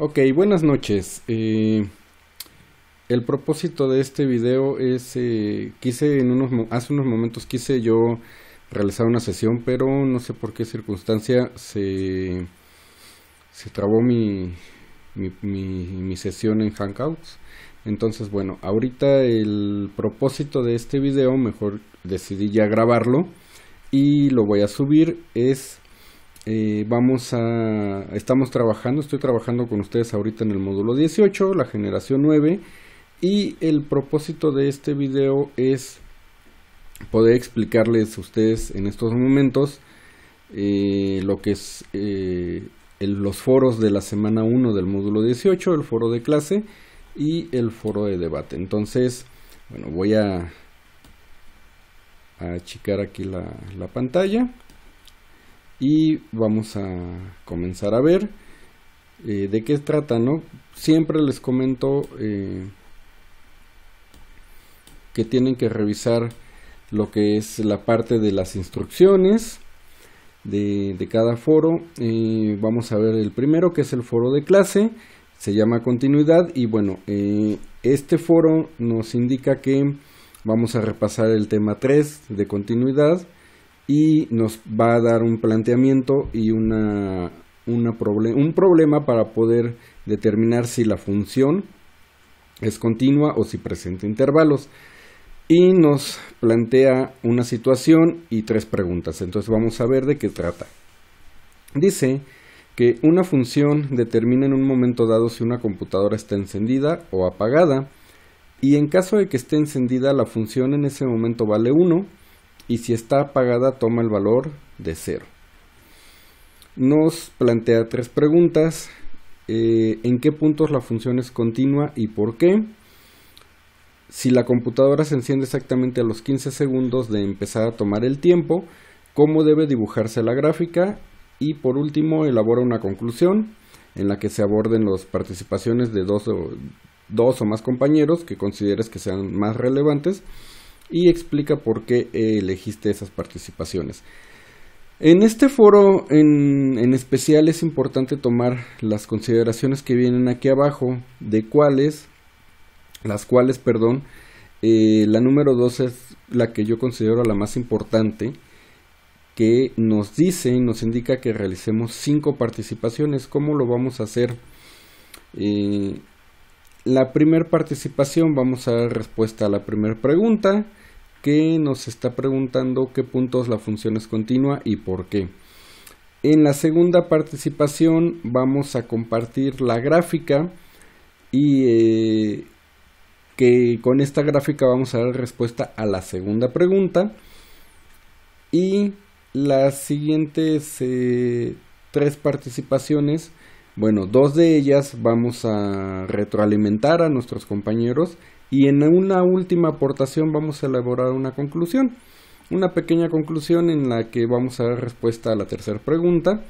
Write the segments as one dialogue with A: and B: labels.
A: Ok, buenas noches. El propósito de este video es, hace unos momentos quise yo realizar una sesión, pero no sé por qué circunstancia se trabó mi sesión en Hangouts. Entonces, bueno, ahorita el propósito de este video, mejor decidí ya grabarlo y lo voy a subir, estoy trabajando con ustedes ahorita en el módulo 18, la generación 9, y el propósito de este video es poder explicarles a ustedes en estos momentos lo que es los foros de la semana 1 del módulo 18, el foro de clase y el foro de debate. Entonces, bueno, voy a achicar aquí la pantalla y vamos a comenzar a ver de qué trata, ¿no? Siempre les comento que tienen que revisar lo que es la parte de las instrucciones de cada foro. Vamos a ver el primero, que es el foro de clase, se llama continuidad, y bueno, este foro nos indica que vamos a repasar el tema 3 de continuidad y nos va a dar un planteamiento y un problema para poder determinar si la función es continua o si presenta intervalos, y nos plantea una situación y 3 preguntas. Entonces vamos a ver de qué trata. Dice que una función determina en un momento dado si una computadora está encendida o apagada, y en caso de que esté encendida, la función en ese momento vale 1, y si está apagada toma el valor de 0. Nos plantea 3 preguntas. ¿En qué puntos la función es continua y por qué? Si la computadora se enciende exactamente a los 15 segundos de empezar a tomar el tiempo, ¿cómo debe dibujarse la gráfica? Y por último, elabora una conclusión en la que se aborden las participaciones de dos o más compañeros que consideres que sean más relevantes, y explica por qué elegiste esas participaciones. En este foro en especial es importante tomar las consideraciones que vienen aquí abajo, la número 2 es la que yo considero la más importante, que nos indica que realicemos 5 participaciones. ¿Cómo lo vamos a hacer? La primera participación vamos a dar respuesta a la primera pregunta, que nos está preguntando qué puntos la función es continua y por qué. En la segunda participación vamos a compartir la gráfica, y que con esta gráfica vamos a dar respuesta a la segunda pregunta. Y las siguientes 3 participaciones, bueno, 2 de ellas vamos a retroalimentar a nuestros compañeros, y en una última aportación vamos a elaborar una conclusión, una pequeña conclusión en la que vamos a dar respuesta a la tercera pregunta.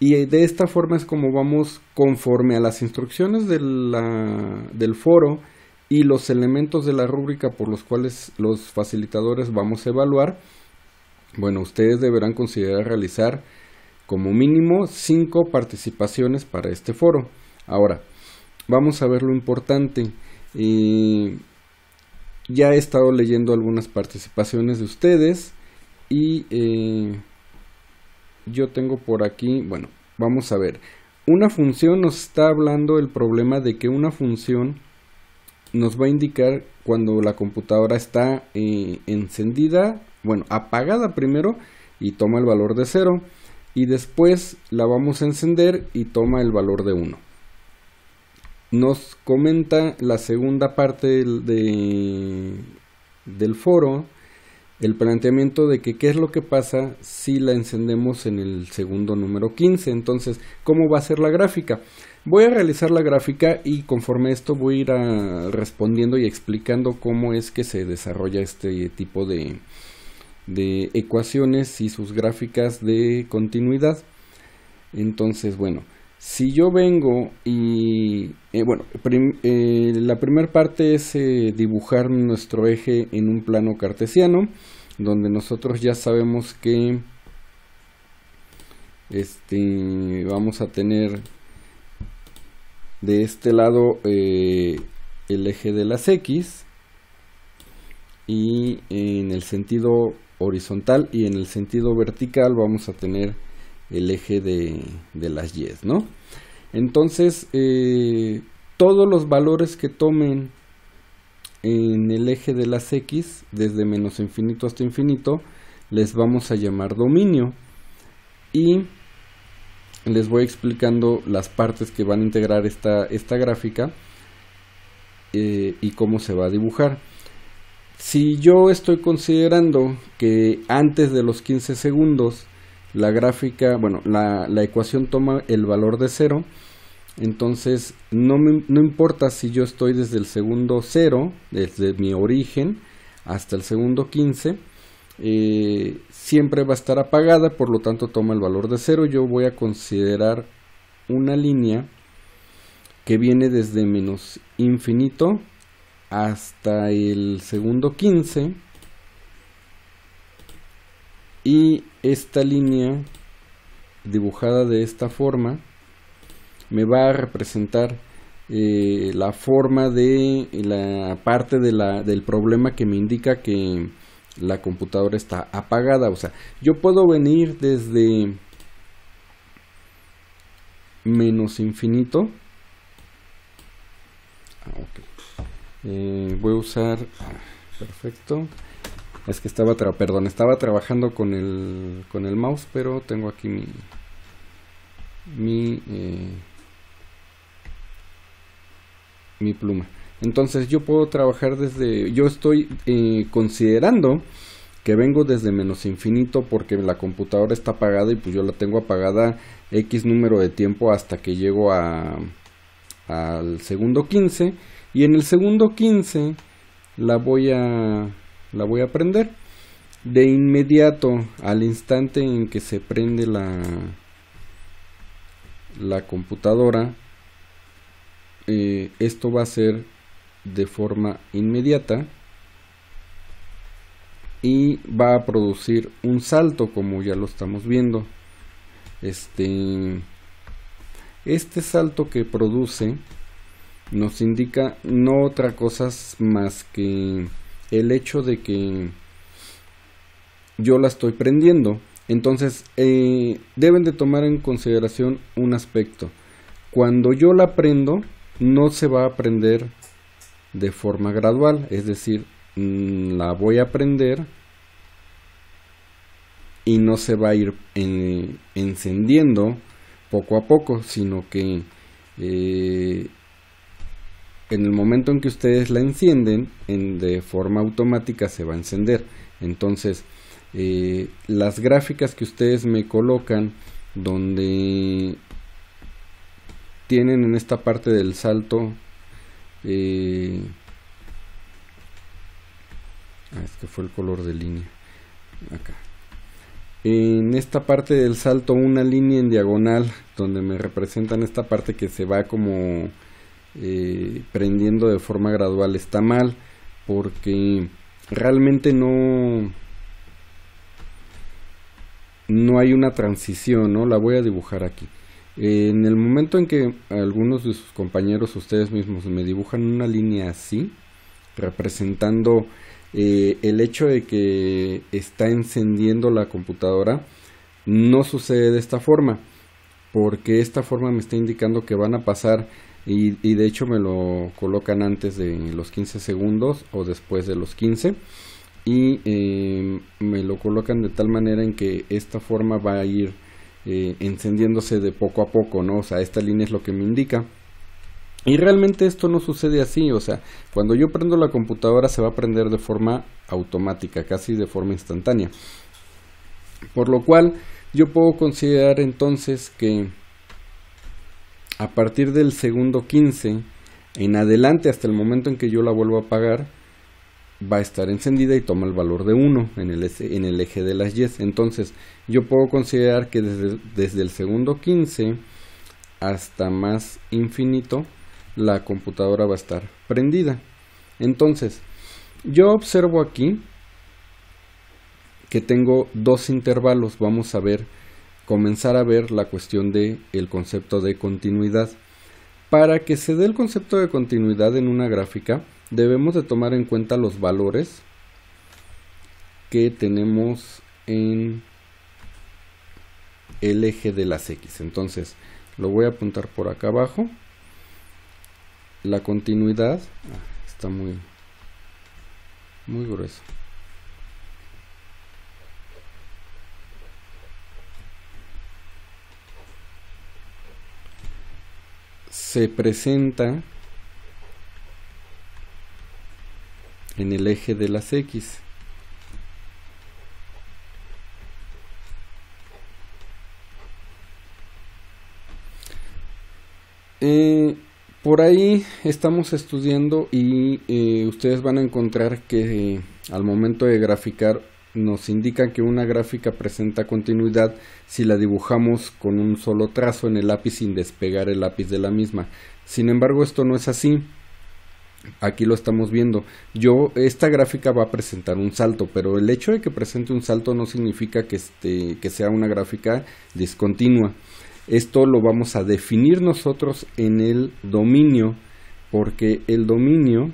A: Y de esta forma es como vamos, conforme a las instrucciones del foro y los elementos de la rúbrica por los cuales los facilitadores vamos a evaluar. Bueno, ustedes deberán considerar realizar como mínimo 5 participaciones para este foro. Ahora, vamos a ver lo importante. Ya he estado leyendo algunas participaciones de ustedes, y yo tengo por aquí, bueno, vamos a ver. Una función nos está hablando el problema de que una función nos va a indicar cuando la computadora está encendida, bueno, apagada primero y toma el valor de 0, y después la vamos a encender y toma el valor de 1. Nos comenta la segunda parte del foro, el planteamiento de que qué es lo que pasa si la encendemos en el segundo número 15. Entonces, ¿cómo va a ser la gráfica? Voy a realizar la gráfica, y conforme a esto voy a ir respondiendo y explicando cómo es que se desarrolla este tipo de ecuaciones y sus gráficas de continuidad. Entonces, bueno, si yo vengo y la primera parte es dibujar nuestro eje en un plano cartesiano, donde nosotros ya sabemos que vamos a tener de este lado el eje de las X, y en el sentido horizontal y en el sentido vertical vamos a tener el eje de las Y, ¿no? Entonces todos los valores que tomen en el eje de las X, desde menos infinito hasta infinito, les vamos a llamar dominio, y les voy explicando las partes que van a integrar esta gráfica y cómo se va a dibujar. Si yo estoy considerando que antes de los 15 segundos la gráfica, bueno, la ecuación toma el valor de 0, entonces no importa si yo estoy desde el segundo 0, desde mi origen hasta el segundo 15, siempre va a estar apagada, por lo tanto toma el valor de 0. Yo voy a considerar una línea que viene desde menos infinito hasta el segundo 15, y esta línea dibujada de esta forma me va a representar la forma de la parte del problema que me indica que la computadora está apagada. O sea, yo puedo venir desde menos infinito. Voy a usar, perfecto, es que estaba trabajando con el mouse, pero tengo aquí mi pluma. Entonces yo puedo trabajar yo estoy considerando que vengo desde menos infinito porque la computadora está apagada, y pues yo la tengo apagada X número de tiempo hasta que llego al segundo 15, y en el segundo 15 la voy a prender. De inmediato, al instante en que se prende la computadora, esto va a ser de forma inmediata y va a producir un salto, como ya lo estamos viendo. Este salto que produce nos indica no otra cosa más que el hecho de que yo la estoy prendiendo. Entonces deben de tomar en consideración un aspecto: cuando yo la prendo no se va a prender de forma gradual, es decir, la voy a prender y no se va a ir encendiendo poco a poco, sino que en el momento en que ustedes la encienden, de forma automática se va a encender. Entonces las gráficas que ustedes me colocan, donde tienen en esta parte del salto, es que fue el color de línea acá, en esta parte del salto una línea en diagonal donde me representan esta parte que se va como prendiendo de forma gradual, está mal, porque realmente no hay una transición, ¿no? La voy a dibujar aquí. En el momento en que algunos de sus compañeros, ustedes mismos, me dibujan una línea así, representando el hecho de que está encendiendo la computadora, no sucede de esta forma, porque esta forma me está indicando que van a pasar, y de hecho me lo colocan antes de los 15 segundos o después de los 15, y me lo colocan de tal manera en que esta forma va a ir encendiéndose de poco a poco, ¿no? O sea, esta línea es lo que me indica. Y realmente esto no sucede así. O sea, cuando yo prendo la computadora se va a prender de forma automática, casi de forma instantánea. Por lo cual yo puedo considerar entonces que a partir del segundo 15 en adelante, hasta el momento en que yo la vuelvo a apagar, va a estar encendida y toma el valor de 1 en el eje de las Y. Entonces yo puedo considerar que desde el segundo 15 hasta más infinito la computadora va a estar prendida. Entonces yo observo aquí que tengo dos intervalos. Vamos a comenzar a ver la cuestión del concepto de continuidad. Para que se dé el concepto de continuidad en una gráfica, debemos de tomar en cuenta los valores que tenemos en el eje de las X. Entonces, lo voy a apuntar por acá abajo. La continuidad está muy grueso. Se presenta en el eje de las X. Por ahí estamos estudiando y ustedes van a encontrar que al momento de graficar nos indica que una gráfica presenta continuidad si la dibujamos con un solo trazo en el lápiz sin despegar el lápiz de la misma. Sin embargo, esto no es así. Aquí lo estamos viendo. Esta gráfica va a presentar un salto, pero el hecho de que presente un salto no significa que sea una gráfica discontinua. Esto lo vamos a definir nosotros en el dominio, porque el dominio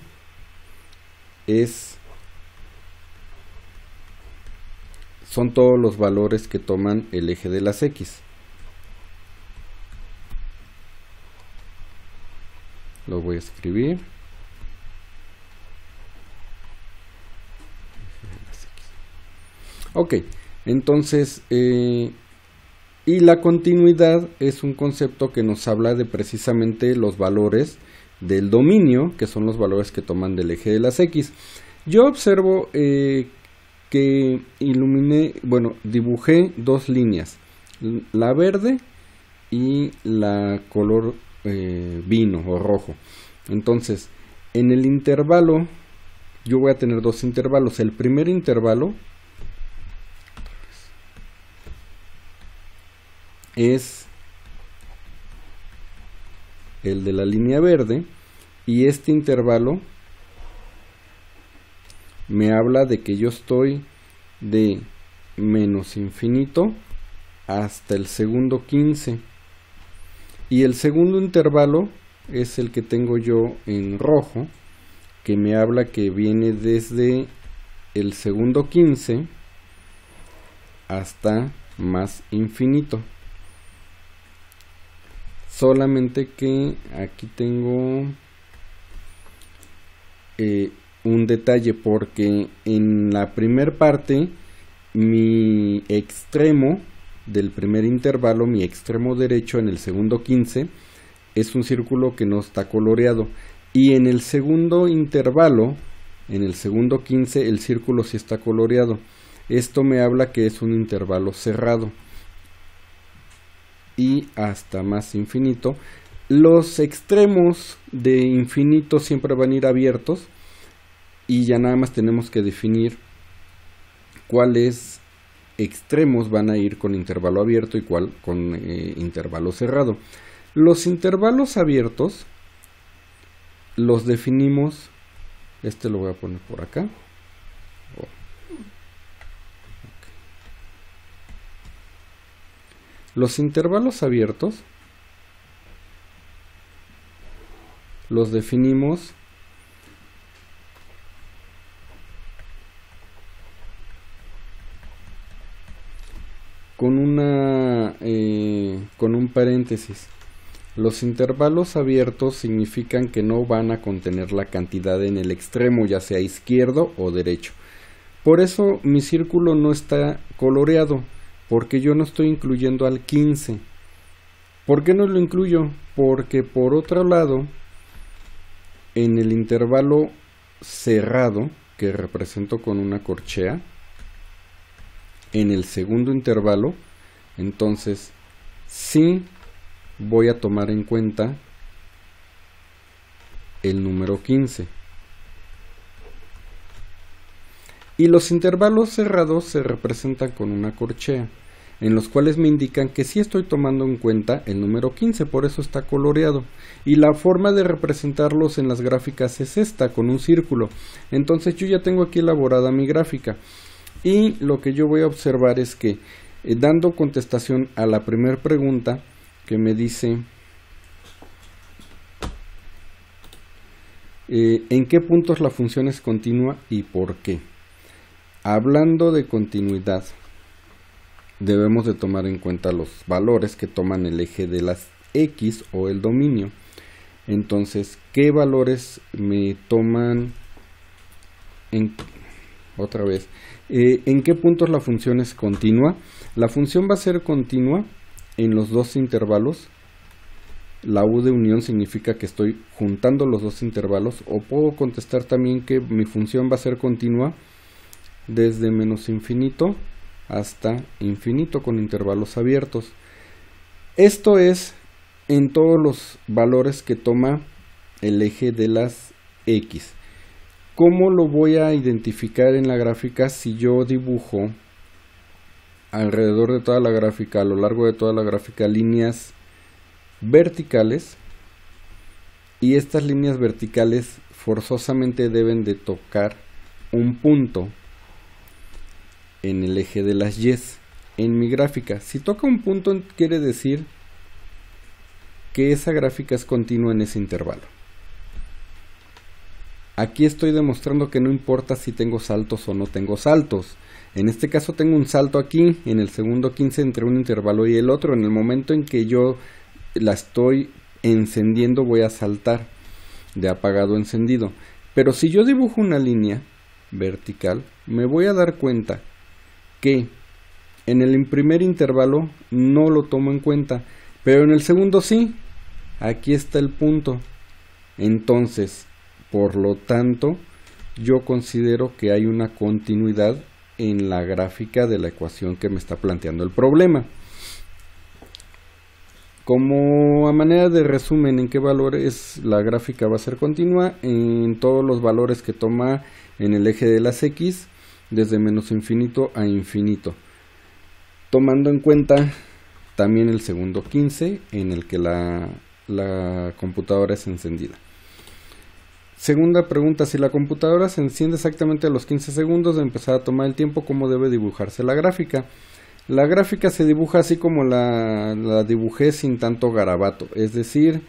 A: son todos los valores que toman el eje de las X. Lo voy a escribir. Ok, entonces, y la continuidad es un concepto que nos habla de precisamente los valores del dominio, que son los valores que toman del eje de las X. Yo observo que dibujé dos líneas, la verde y la color vino o rojo. Entonces, en el intervalo, yo voy a tener dos intervalos. El primer intervalo es el de la línea verde, y este intervalo me habla de que yo estoy de menos infinito hasta el segundo 15, y el segundo intervalo es el que tengo yo en rojo, que me habla que viene desde el segundo 15 hasta más infinito. Solamente que aquí tengo un detalle, porque en la primer parte mi extremo del primer intervalo, mi extremo derecho en el segundo 15, es un círculo que no está coloreado, y en el segundo intervalo, en el segundo 15, el círculo sí está coloreado. Esto me habla que es un intervalo cerrado. Y hasta más infinito, los extremos de infinito siempre van a ir abiertos, y ya nada más tenemos que definir cuáles extremos van a ir con intervalo abierto y cuál con intervalo cerrado. Los intervalos abiertos los definimos, lo voy a poner por acá. Los intervalos abiertos los definimos con un paréntesis. Los intervalos abiertos significan que no van a contener la cantidad en el extremo, ya sea izquierdo o derecho. Por eso mi círculo no está coloreado, porque yo no estoy incluyendo al 15. ¿Por qué no lo incluyo? Porque por otro lado, en el intervalo cerrado, que represento con una corchea, en el segundo intervalo, entonces sí voy a tomar en cuenta el número 15. Y los intervalos cerrados se representan con una corchea, en los cuales me indican que sí estoy tomando en cuenta el número 15, por eso está coloreado. Y la forma de representarlos en las gráficas es esta, con un círculo. Entonces yo ya tengo aquí elaborada mi gráfica. Y lo que yo voy a observar es que, dando contestación a la primera pregunta, que me dice ¿En qué puntos la función es continua y por qué? Hablando de continuidad, debemos de tomar en cuenta los valores que toman el eje de las X o el dominio. Entonces, ¿qué valores me toman otra vez? ¿En qué puntos la función es continua? La función va a ser continua en los dos intervalos. La U de unión significa que estoy juntando los dos intervalos, o puedo contestar también que mi función va a ser continua desde menos infinito hasta infinito con intervalos abiertos. Esto es en todos los valores que toma el eje de las X. ¿Cómo lo voy a identificar en la gráfica? Si yo dibujo alrededor de toda la gráfica, a lo largo de toda la gráfica, líneas verticales, y estas líneas verticales forzosamente deben de tocar un punto en el eje de las Y en mi gráfica. Si toca un punto, quiere decir que esa gráfica es continua en ese intervalo. Aquí estoy demostrando que no importa si tengo saltos o no tengo saltos. En este caso tengo un salto aquí, en el segundo 15 entre un intervalo y el otro. En el momento en que yo la estoy encendiendo, voy a saltar de apagado a encendido. Pero si yo dibujo una línea vertical, me voy a dar cuenta que en el primer intervalo no lo tomo en cuenta, pero en el segundo sí. Aquí está el punto. Entonces, por lo tanto, yo considero que hay una continuidad en la gráfica de la ecuación que me está planteando el problema. Como a manera de resumen, ¿en qué valores la gráfica va a ser continua? En todos los valores que toma en el eje de las X, desde menos infinito a infinito, tomando en cuenta también el segundo 15 en el que la computadora es encendida. Segunda pregunta: si la computadora se enciende exactamente a los 15 segundos de empezar a tomar el tiempo, ¿cómo debe dibujarse la gráfica? La gráfica se dibuja así como la dibujé, sin tanto garabato, es decir,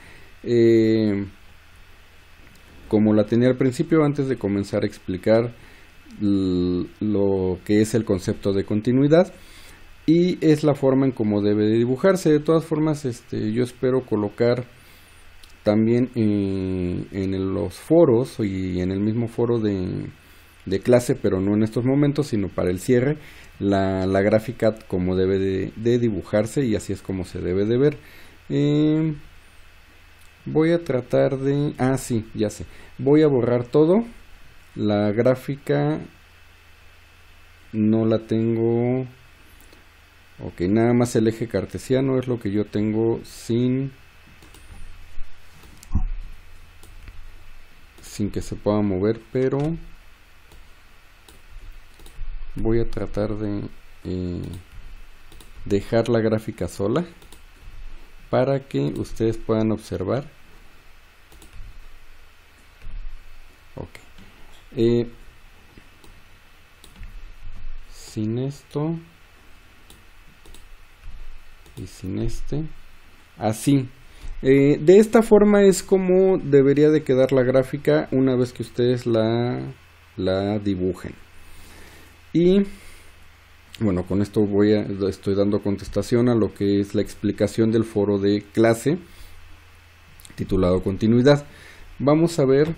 A: como la tenía al principio, antes de comenzar a explicar lo que es el concepto de continuidad, y es la forma en cómo debe de dibujarse. De todas formas, yo espero colocar también en los foros y en el mismo foro de clase, pero no en estos momentos, sino para el cierre, la gráfica como debe de dibujarse, y así es como se debe de ver. Voy a tratar de... sí, ya sé. Voy a borrar todo. La gráfica no la tengo... Ok, nada más el eje cartesiano es lo que yo tengo sin que se pueda mover, pero voy a tratar de dejar la gráfica sola para que ustedes puedan observar. Ok, sin esto y sin así. De esta forma es como debería de quedar la gráfica una vez que ustedes la dibujen. Y bueno, con esto estoy dando contestación a lo que es la explicación del foro de clase titulado Continuidad. Vamos a ver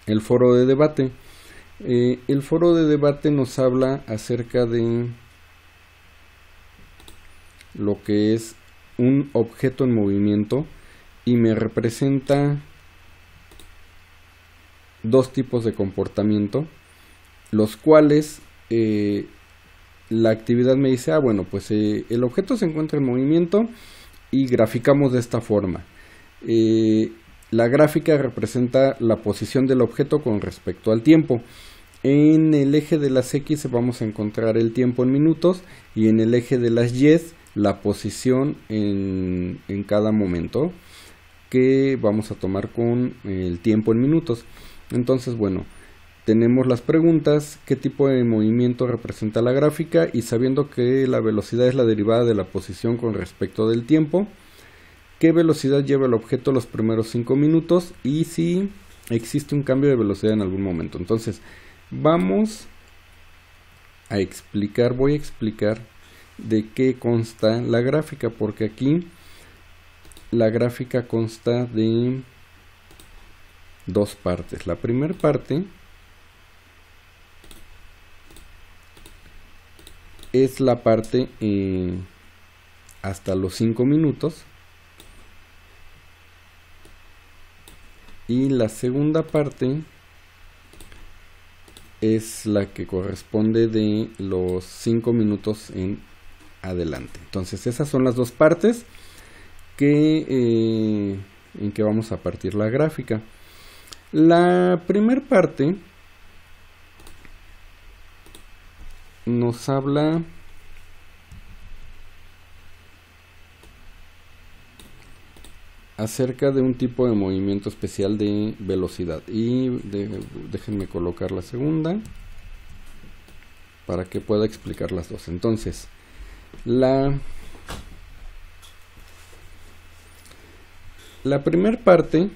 A: el foro de debate. El foro de debate nos habla acerca de lo que es un objeto en movimiento y me representa dos tipos de comportamiento, los cuales la actividad me dice, bueno, pues el objeto se encuentra en movimiento y graficamos de esta forma. La gráfica representa la posición del objeto con respecto al tiempo. En el eje de las X vamos a encontrar el tiempo en minutos, y en el eje de las Y la posición en cada momento, que vamos a tomar con el tiempo en minutos. Entonces, bueno, tenemos las preguntas: ¿qué tipo de movimiento representa la gráfica? Y sabiendo que la velocidad es la derivada de la posición con respecto del tiempo, qué velocidad lleva el objeto los primeros 5 minutos y si existe un cambio de velocidad en algún momento. Entonces vamos a explicar, voy a explicar de qué consta la gráfica, porque aquí la gráfica consta de dos partes. La primera parte es la parte hasta los 5 minutos y la segunda parte es la que corresponde de los 5 minutos en adelante. Entonces esas son las dos partes en que vamos a partir la gráfica. La primera parte nos habla acerca de un tipo de movimiento especial de velocidad y déjenme colocar la segunda para que pueda explicar las dos. Entonces la primera parte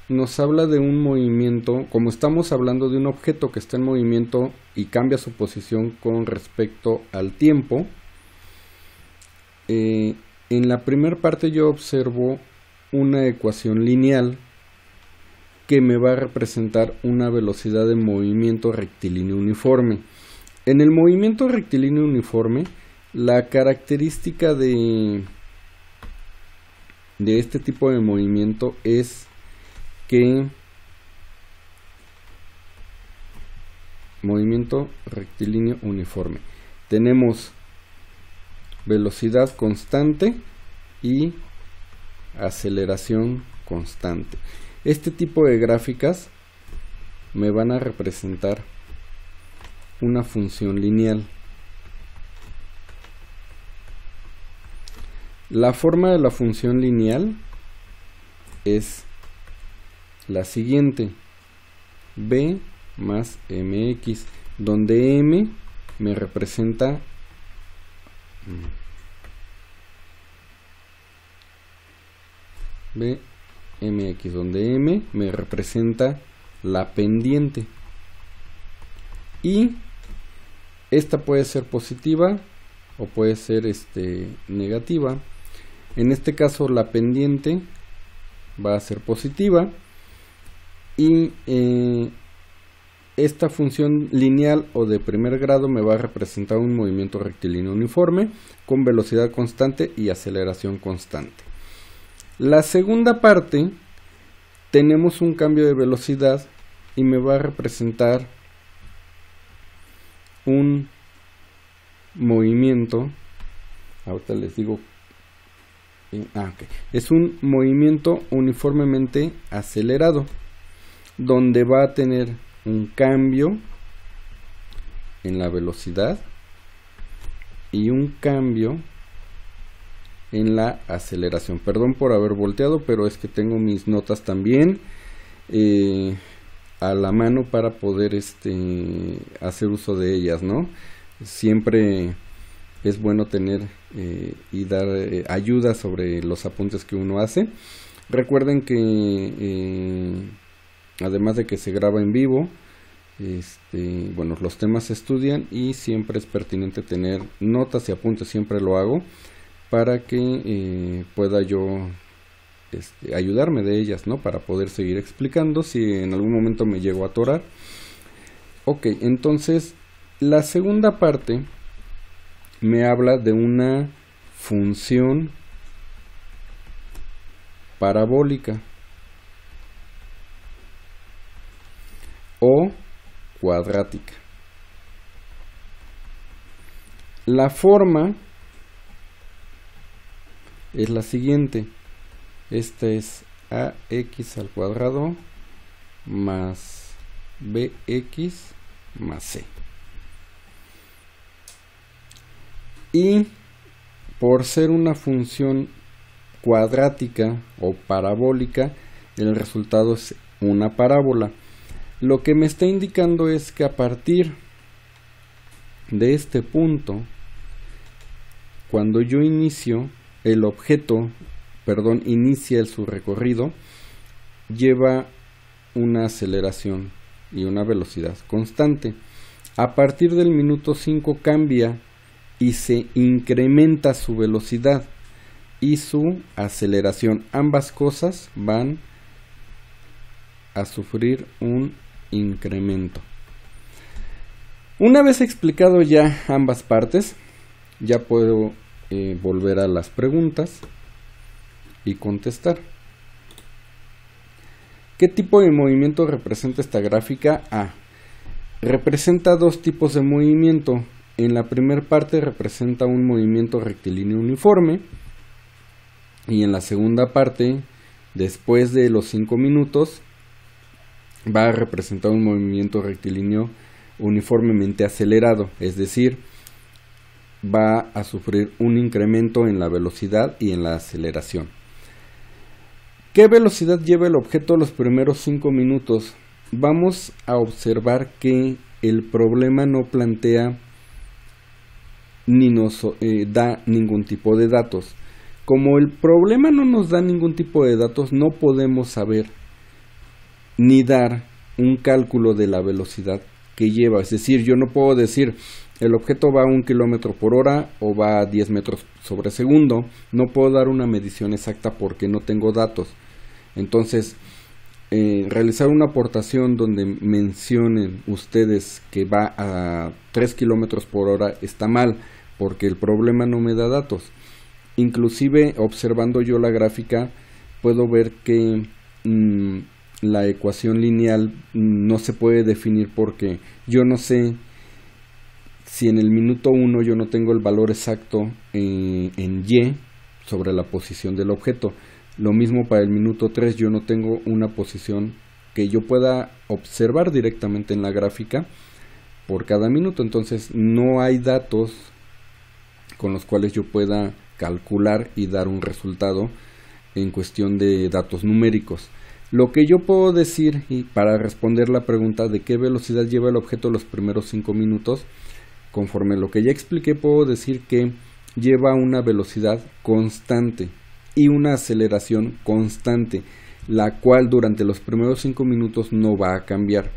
A: nos habla de un movimiento, como estamos hablando de un objeto que está en movimiento y cambia su posición con respecto al tiempo. En la primera parte yo observo una ecuación lineal que me va a representar una velocidad de movimiento rectilíneo uniforme. En el movimiento rectilíneo uniforme, la característica de este tipo de movimiento es que movimiento rectilíneo uniforme, tenemos velocidad constante y aceleración constante. Este tipo de gráficas me van a representar una función lineal. La forma de la función lineal es la siguiente: b más mx, donde m me representa bmx, donde m me representa la pendiente y esta puede ser positiva o puede ser negativa. En este caso la pendiente va a ser positiva y esta función lineal o de primer grado me va a representar un movimiento rectilíneo uniforme con velocidad constante y aceleración constante. La segunda parte tenemos un cambio de velocidad y me va a representar un movimiento, ahorita les digo, okay. Es un movimiento uniformemente acelerado, donde va a tener un cambio en la velocidad y un cambio en la aceleración. Perdón por haber volteado, pero es que tengo mis notas también a la mano para poder hacer uso de ellas, ¿no? Siempre es bueno tener y dar ayuda sobre los apuntes que uno hace. Recuerden que además de que se graba en vivo, bueno, los temas se estudian y siempre es pertinente tener notas y apuntes, siempre lo hago para que pueda yo ayudarme de ellas, ¿no? Para poder seguir explicando si en algún momento me llego a atorar. Ok, entonces la segunda parte me habla de una función parabólica o cuadrática. La forma es la siguiente: esta es ax al cuadrado más bx más c. Y por ser una función cuadrática o parabólica, el resultado es una parábola. Lo que me está indicando es que a partir de este punto, cuando yo inicio, el objeto inicia su recorrido, lleva una aceleración y una velocidad constante. A partir del minuto 5 cambia y se incrementa su velocidad y su aceleración. Ambas cosas van a sufrir un incremento. Una vez explicado ya ambas partes, ya puedo volver a las preguntas y contestar. ¿Qué tipo de movimiento representa esta gráfica? Representa dos tipos de movimiento. En la primera parte representa un movimiento rectilíneo uniforme y en la segunda parte, después de los 5 minutos, va a representar un movimiento rectilíneo uniformemente acelerado, es decir, va a sufrir un incremento en la velocidad y en la aceleración. ¿Qué velocidad lleva el objeto los primeros 5 minutos? Vamos a observar que el problema no plantea ni nos da ningún tipo de datos. Como el problema no nos da ningún tipo de datos, no podemos saber ni dar un cálculo de la velocidad que lleva. Es decir, yo no puedo decir el objeto va a 1 km por hora o va a 10 metros sobre segundo. No puedo dar una medición exacta porque no tengo datos. Entonces, realizar una aportación donde mencionen ustedes que va a 3 km por hora está mal porque el problema no me da datos. Inclusive observando yo la gráfica puedo ver que la ecuación lineal no se puede definir porque yo no sé si en el minuto 1 yo no tengo el valor exacto en Y sobre la posición del objeto. Lo mismo para el minuto 3, yo no tengo una posición que yo pueda observar directamente en la gráfica por cada minuto. Entonces no hay datos con los cuales yo pueda calcular y dar un resultado en cuestión de datos numéricos. Lo que yo puedo decir, y para responder la pregunta de qué velocidad lleva el objeto los primeros 5 minutos, conforme a lo que ya expliqué, puedo decir que lleva una velocidad constante y una aceleración constante, la cual durante los primeros 5 minutos no va a cambiar.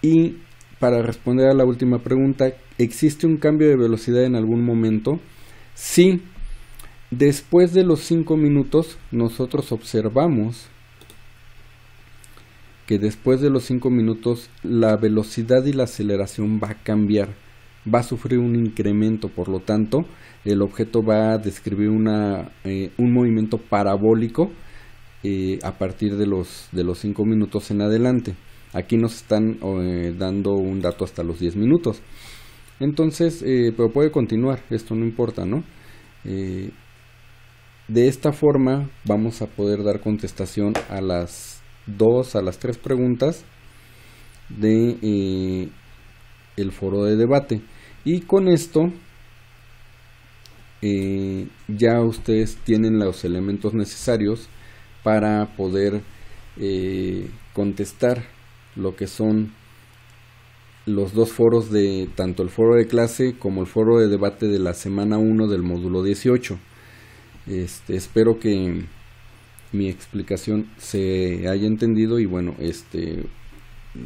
A: Y para responder a la última pregunta, ¿existe un cambio de velocidad en algún momento? Sí, después de los 5 minutos nosotros observamos que después de los 5 minutos la velocidad y la aceleración va a cambiar, va a sufrir un incremento, por lo tanto el objeto va a describir un movimiento parabólico a partir de los 5 minutos en adelante. Aquí nos están dando un dato hasta los 10 minutos. Entonces, pero puede continuar, esto no importa, ¿no? De esta forma vamos a poder dar contestación a las 3 preguntas de el foro de debate. Y con esto ya ustedes tienen los elementos necesarios para poder contestar lo que son los dos foros de tanto el foro de clase como el foro de debate de la semana 1 del módulo 18. Espero que mi explicación se haya entendido y bueno,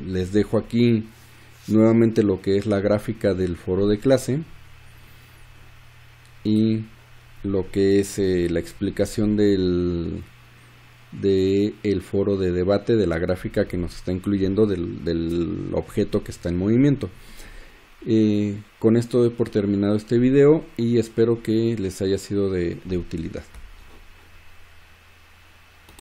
A: les dejo aquí nuevamente lo que es la gráfica del foro de clase y lo que es la explicación del foro de debate, de la gráfica que nos está incluyendo del objeto que está en movimiento. Con esto doy por terminado este video y espero que les haya sido de utilidad.